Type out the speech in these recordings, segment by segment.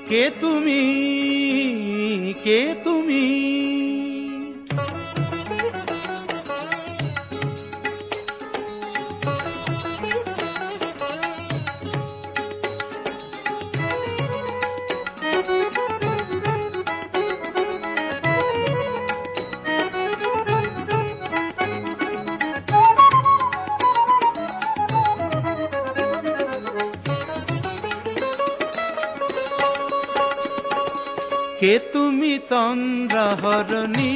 কে তুমি, কে তুমি? কে তুমি তন্দ্রাহরণী,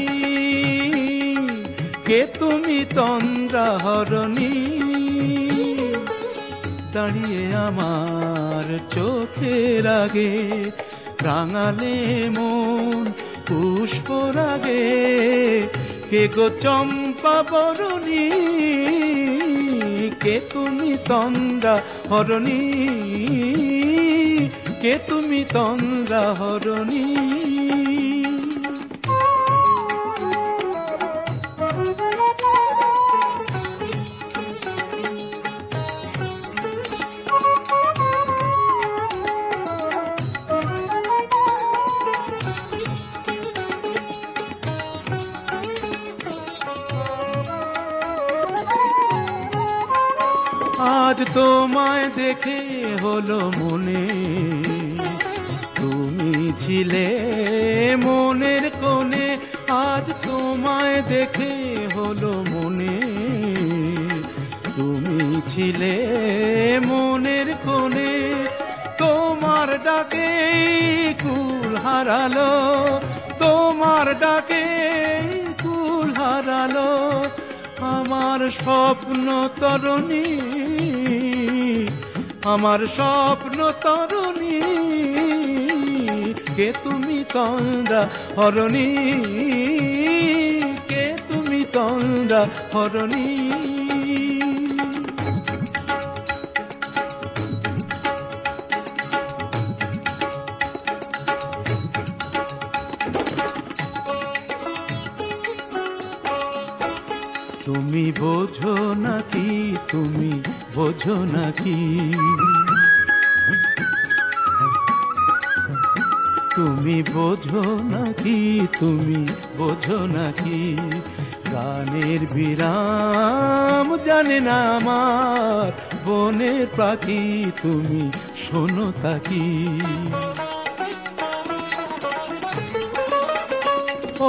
কে তুমি তন্দ্রাহরণী? দাঁড়িয়ে আমার চোখের আগে রাঙালে মন পুষ্পর আগে। কে গো চম্পা বরণী, কে তুমি তন্দ্রাহরণী, কে তুমি তন্দ্রাহরণী? আজ তোমায় দেখে হলো মনে, তুমি ছিলে মনের কোণে। আজ তোমায় দেখে হলো মনে, তুমি ছিলে মনের কোণে। তোমার ডাকে কুল হারালো, তোমার ডাকে কুল হারালো আমার স্বপ্ন তরণী, আমার স্বপ্ন তরণী। কে তুমি তন্দ্রাহরণী, কে তুমি তন্দ্রাহরণী? তুমি বোঝো নাকি, তুমি বোঝো নাকি? তুমি বোঝো নাকি, তুমি বোঝো নাকি? গানের বিরাম জানে না আমার বনের পাখি, তুমি শোনো তাকি।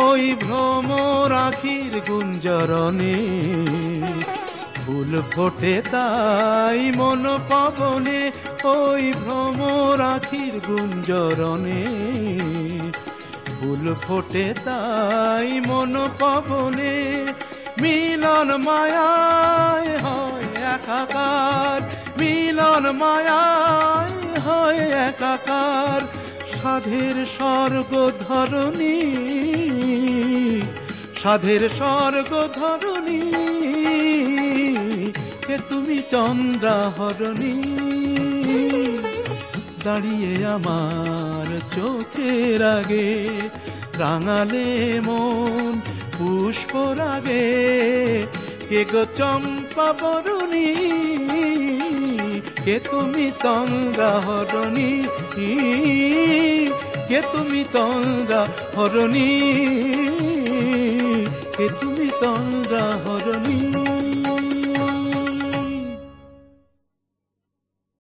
ওই ভ্রমর আখির গুঞ্জরণে ফুল ফোটে তাই মন পবনে। ওই ভ্রমর আখির গুঞ্জরণে ফুল ফোটে তাই মন পবনে। মিলন মায়ায় হয় একাকার, মিলন মায়ায় হয় একাকার। সাধের স্বর্গ ধরণী, সাধের স্বর্গ ধরণী। কে তুমি চন্দ্রাহরণী, দাঁড়িয়ে আমার চোখের আগে রাঙালে মন পুষ্পর আগে। কে গো চম্পা বরণী, কে তুমি তন্দ্রাহরণী, কে তুমি তন্দ্রাহরণী, কে তুমি তন্দ্রাহরণী?